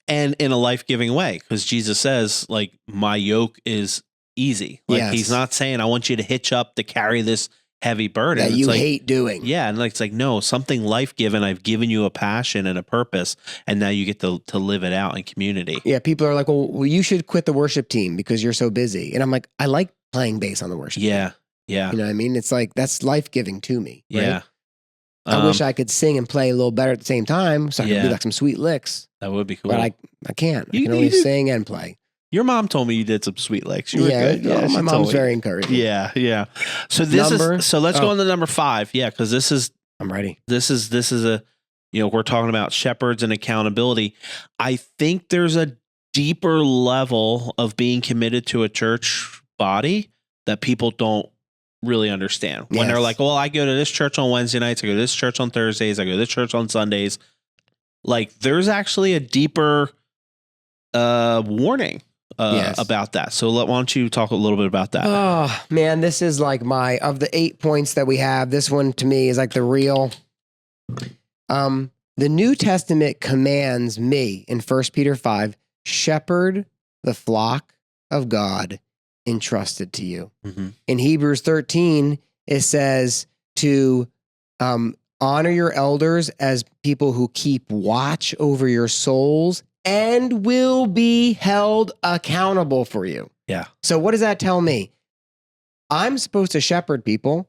And in a life-giving way, because Jesus says, like, my yoke is easy. Like he's not saying, I want you to hitch up to carry this heavy burden that you hate doing. Yeah. And it's like, no, something life-giving. I've given you a passion and a purpose, and now you get to live it out in community. Yeah. People are like, well, you should quit the worship team because you're so busy. And I'm like, I like playing bass on the worship team. Yeah. You know what I mean? It's like, that's life-giving to me. Right? Yeah. I wish I could sing and play a little better at the same time, so I could do like some sweet licks. That would be cool. But I can't. I can only sing and play. Your mom told me you did some sweet licks. You were good. My mom's very encouraging. Yeah. So let's go on to number 5. Yeah, because I'm ready. This is a, we're talking about shepherds and accountability. I think there's a deeper level of being committed to a church body that people don't really understand. When they're like, well, I go to this church on Wednesday nights, I go to this church on Thursdays, I go to this church on Sundays. Like, there's actually a deeper warning about that. So why don't you talk a little bit about that? Oh man, this is like of the 8 points that we have, this one to me is like the real, the New Testament commands me in 1 Peter 5, shepherd the flock of God entrusted to you. In Hebrews 13, it says to honor your elders as people who keep watch over your souls and will be held accountable for you. Yeah. So what does that tell me? I'm supposed to shepherd people,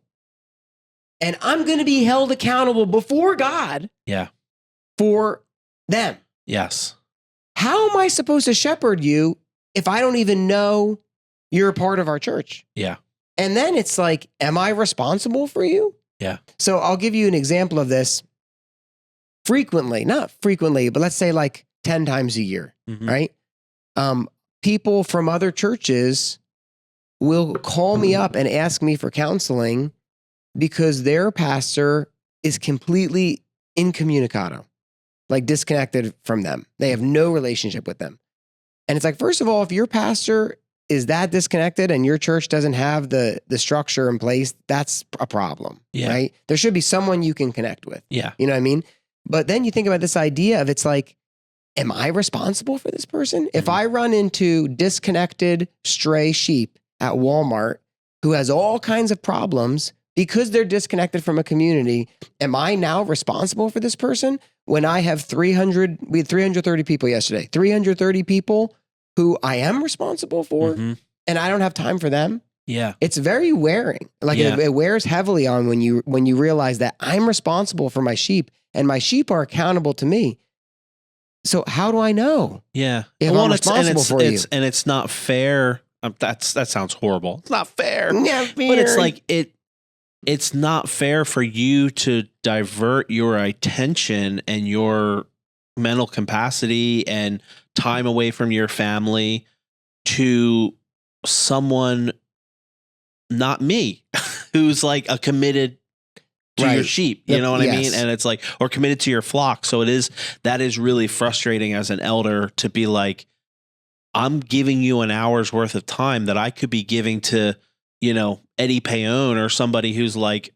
and I'm going to be held accountable before God for them. Yes. How am I supposed to shepherd you if I don't even know you're a part of our church? Yeah. And then it's like, am I responsible for you? Yeah. So I'll give you an example of this. Not frequently, but let's say like 10 times a year, right? People from other churches will call me up and ask me for counseling because their pastor is completely incommunicado, like disconnected from them. They have no relationship with them. And it's like, first of all, if your pastor is that disconnected and your church doesn't have the structure in place, that's a problem, right? There should be someone you can connect with. Yeah. You know what I mean? But then you think about this idea of, it's like, am I responsible for this person? If I run into disconnected stray sheep at Walmart who has all kinds of problems because they're disconnected from a community, am I now responsible for this person when I have we had 330 people yesterday, 330 people who I am responsible for, and I don't have time for them? Yeah. It's very wearing. Like it wears heavily on when you realize that I'm responsible for my sheep and my sheep are accountable to me. So how do I know? Yeah. If I'm responsible for you? And it's not fair. That sounds horrible. It's not fair. Yeah, but it's like it's not fair for you to divert your attention and your mental capacity and time away from your family to someone, not me, who's like a committed to your sheep, you know what I mean? And it's like, or committed to your flock. So that is really frustrating as an elder to be like, I'm giving you an hour's worth of time that I could be giving to, Eddie Payon or somebody who's like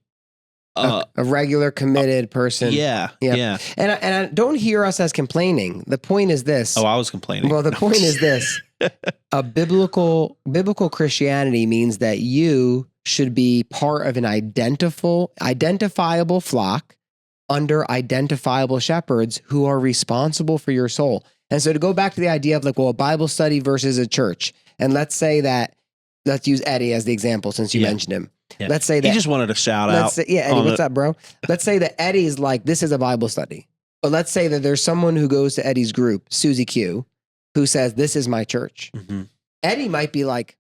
a regular committed person. Yeah. And I don't hear us as complaining. The point is this. Oh, I was complaining. Well, the point is this. A biblical Christianity means that you should be part of an identifiable flock under identifiable shepherds who are responsible for your soul. And so to go back to the idea of like, well, a Bible study versus a church. And let's say that, let's use Eddie as the example since you mentioned him. Yeah. Let's say that he just wanted a shout out. Say, yeah, Eddie, what's up, bro? Let's say that Eddie's like, this is a Bible study. But let's say that there's someone who goes to Eddie's group, Susie Q, who says, this is my church. Mm-hmm. Eddie might be like,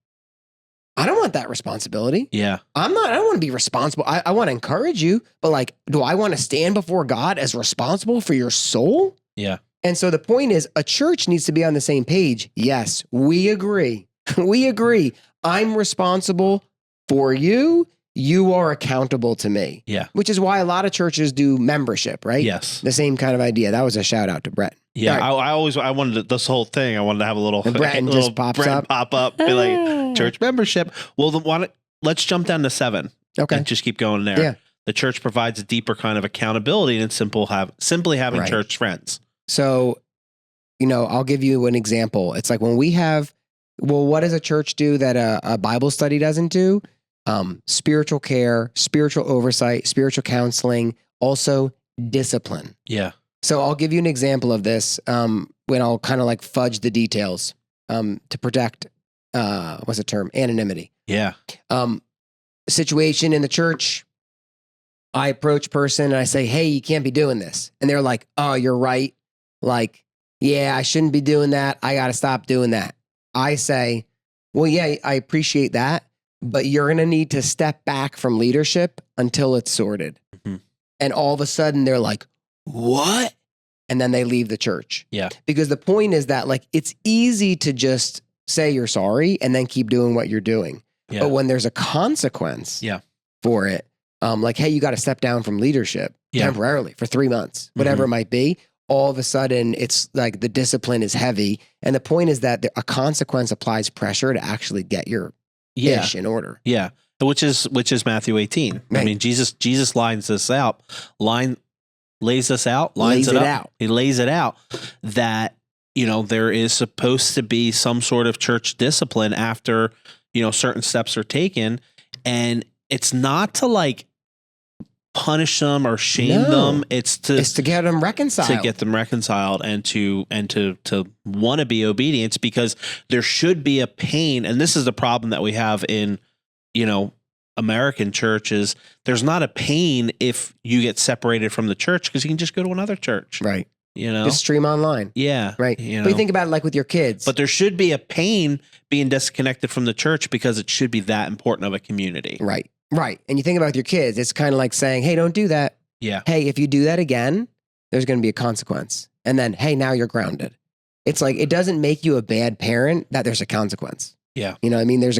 I don't want that responsibility. Yeah. I don't want to be responsible. I want to encourage you, but like, do I want to stand before God as responsible for your soul? Yeah. And so the point is, a church needs to be on the same page. Yes, we agree. We agree. I'm responsible for you. You are accountable to me. Yeah. Which is why a lot of churches do membership, right? Yes. The same kind of idea. That was a shout out to Brett. Yeah. Right. I wanted this whole thing. I wanted to have a little, Brett little just pops Brett up. pop up, be like church membership. Well, let's jump down to 7. Okay. And just keep going there. Yeah. The church provides a deeper kind of accountability than simply having Right. church friends. So, I'll give you an example. It's like when we have, what does a church do that a Bible study doesn't do? Spiritual care, spiritual oversight, spiritual counseling, also discipline. Yeah. So I'll give you an example of this when I'll kind of like fudge the details to protect, what's the term? Anonymity. Yeah. Situation in the church, I approach person and I say, hey, you can't be doing this. And they're like, oh, you're right. Like, yeah, I shouldn't be doing that. I got to stop doing that. I say, well, yeah, I appreciate that, but you're going to need to step back from leadership until it's sorted. Mm-hmm. And all of a sudden they're like, what? And then they leave the church. Yeah. Because the point is that like, it's easy to just say you're sorry and then keep doing what you're doing. Yeah. But when there's a consequence for it, like, hey, you got to step down from leadership temporarily for 3 months, whatever it might be. All of a sudden, it's like the discipline is heavy. And the point is that a consequence applies pressure to actually get your ish in order. Yeah. Which is Matthew 18. Right. I mean, Jesus lines this out, lays this out, lines Lays it it up. out. He lays it out that, there is supposed to be some sort of church discipline after, certain steps are taken. And it's not to like punish them or shame them. It's to get them reconciled. To get them reconciled and to want to be obedient, because there should be a pain. And this is the problem that we have in, American churches. There's not a pain if you get separated from the church because you can just go to another church. Right. Just stream online. Yeah. Right. But you think about it like with your kids. But there should be a pain being disconnected from the church because it should be that important of a community. Right. Right. And you think about with your kids, it's kind of like saying, hey, don't do that. Yeah. Hey, if you do that again, there's going to be a consequence. And then, hey, now you're grounded. It's like, it doesn't make you a bad parent that there's a consequence. Yeah. You know what I mean? There's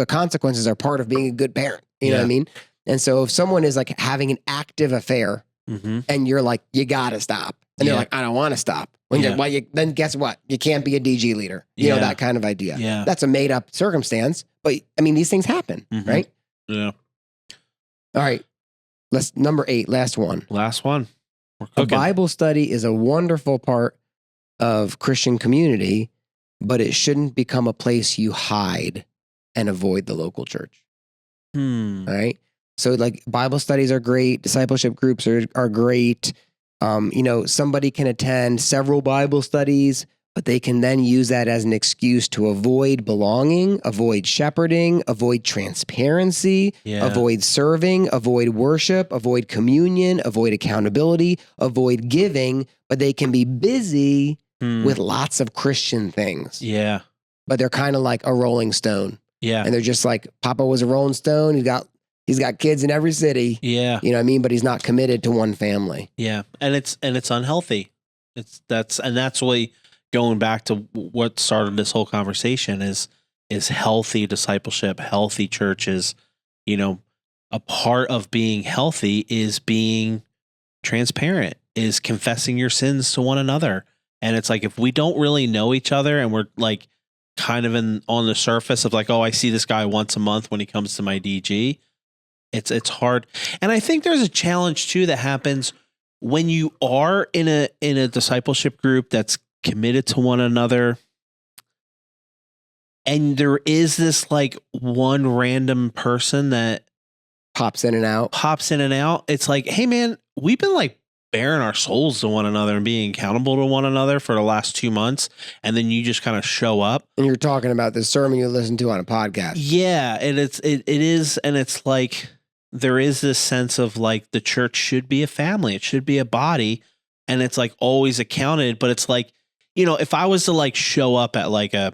consequences are part of being a good parent. You know what I mean? And so if someone is like having an active affair and you're like, you got to stop. And they're like, I don't want to stop. Then guess what? You can't be a DG leader. You know, that kind of idea. Yeah. That's a made up circumstance. But I mean, these things happen, right? Yeah. All right. Number 8, last one. Last one. We're A cooking. Bible study is a wonderful part of Christian community, but it shouldn't become a place you hide and avoid the local church. All right. So like Bible studies are great. Discipleship groups are great. Somebody can attend several Bible studies, but they can then use that as an excuse to avoid belonging, avoid shepherding, avoid transparency, avoid serving, avoid worship, avoid communion, avoid accountability, avoid giving, but they can be busy with lots of Christian things. Yeah. But they're kind of like a Rolling Stone. Yeah. And they're just like, Papa was a Rolling Stone. He's got kids in every city. Yeah. You know what I mean? But he's not committed to one family. Yeah. And it's unhealthy. That's really going back to what started this whole conversation is healthy discipleship, healthy churches. A part of being healthy is being transparent, is confessing your sins to one another. And it's like, if we don't really know each other and we're like kind of on the surface of like, oh, I see this guy once a month when he comes to my DG, it's hard. And I think there's a challenge too that happens when you are in a discipleship group that's committed to one another. And there is this like one random person that pops in and out. It's like, hey man, we've been like bearing our souls to one another and being accountable to one another for the last 2 months, and then you just kind of show up. And you're talking about this sermon you listened to on a podcast. Yeah, and it is, and it's like there is this sense of like the church should be a family, it should be a body, and it's like always accounted. But it's like, you know, if I was to like show up at like a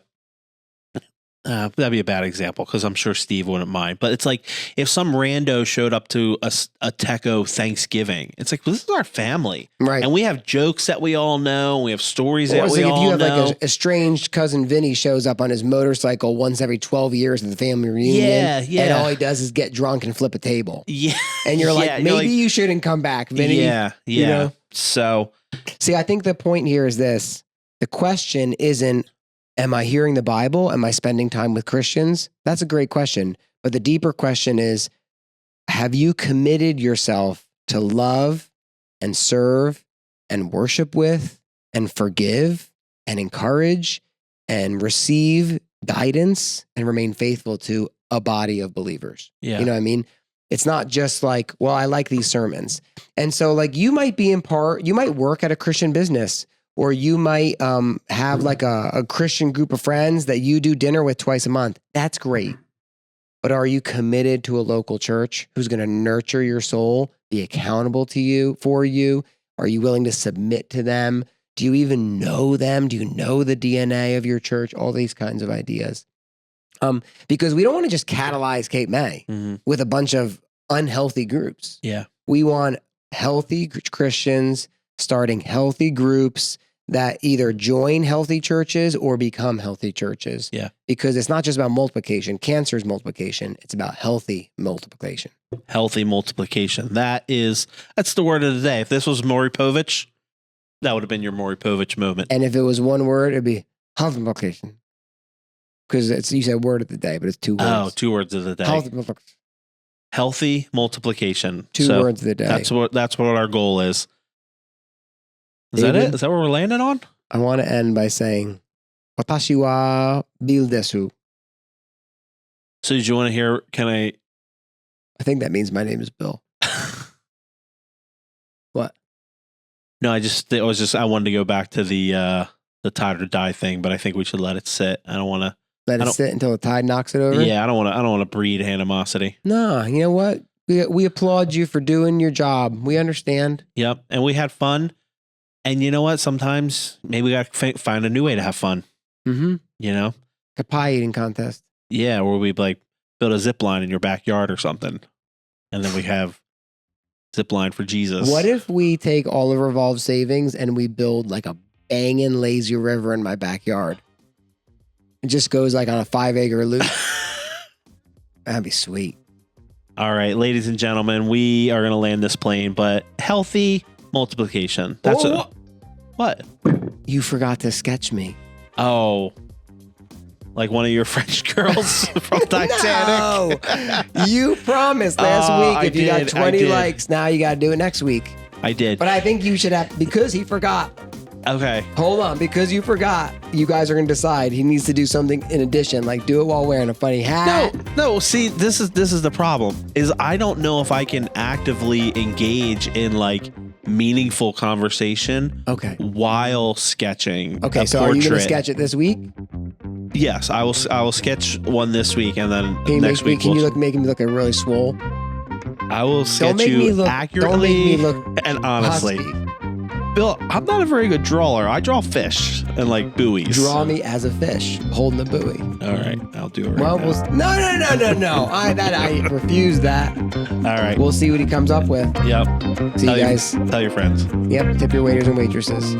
that'd be a bad example because I'm sure Steve wouldn't mind. But it's like if some rando showed up to a Teco Thanksgiving, it's like, well, this is our family. Right. And we have jokes that we all know. We have stories that we like all if you have know. like a estranged cousin Vinny shows up on his motorcycle once every 12 years at the family reunion. Yeah. And all he does is get drunk and flip a table. Yeah. And you're like, Yeah, maybe you're like, you shouldn't come back, Vinny. Yeah. You know? So, see, I think the point here is this. The question isn't, am I hearing the Bible? Am I spending time with Christians? That's a great question. But the deeper question is, have you committed yourself to love and serve and worship with and forgive and encourage and receive guidance and remain faithful to a body of believers? yeah. You know what I mean? It's not just like, well, I like these sermons. And so like you might be you might work at a Christian business, or you might have like a Christian group of friends that you do dinner with twice a month. That's great. But are you committed to a local church who's going to nurture your soul, be accountable to you, for you? Are you willing to submit to them? Do you even know them? Do you know the DNA of your church? All these kinds of ideas. Because we don't want to just catalyze Cape May with a bunch of unhealthy groups. Yeah. We want healthy Christians starting healthy groups that either join healthy churches or become healthy churches. Yeah. Because it's not just about multiplication. Cancer is multiplication. It's about healthy multiplication. Healthy multiplication. That's the word of the day. If this was Maury Povich, that would have been your Maury Povich moment. And if it was one word, it'd be healthy multiplication. Because you said word of the day, but it's 2 words. Oh, 2 words of the day. Healthy multiplication. 2 words of the day. That's what our goal is. Is that it? Is that what we're landing on? I want to end by saying, Watashi wa Bill desu. So did you want to hear, I think that means my name is Bill. What? No, I wanted to go back to the tide or die thing, but I think we should let it sit. I don't want to let it sit until the tide knocks it over. Yeah, I don't want to breed animosity. No, you know what? We applaud you for doing your job. We understand. Yep, and we had fun. And you know what? Sometimes maybe we got to find a new way to have fun. Mm-hmm. You know, a pie eating contest. Yeah, where we like build a zip line in your backyard or something, and then we have zip line for Jesus. What if we take all of Revolve savings and we build like a banging lazy river in my backyard? It just goes like on a 5-acre loop. That'd be sweet. All right, ladies and gentlemen, we are going to land this plane, but healthy multiplication. That's what? You forgot to sketch me. Oh, like one of your French girls from Titanic. No, you promised last week if you got 20 likes, now you got to do it next week. I did. But I think you should have, because he forgot. Okay. Hold on, because you forgot, you guys are going to decide he needs to do something in addition, like do it while wearing a funny hat. No. See, this is the problem. Is I don't know if I can actively engage in like meaningful conversation. Okay. While sketching. Okay, so portrait. are you going to sketch it this week? Yes, I will sketch one this week, and then next week. Can you make me look like really swole? I will sketch you accurately don't make me look and honestly. husky. Bill, I'm not a very good drawer. I draw fish and like buoys. Draw me as a fish holding a buoy. All right, I'll do it. Well, no. I refuse that. All right, we'll see what he comes up with. Yep. See you guys. Tell your friends. Yep. Tip your waiters and waitresses.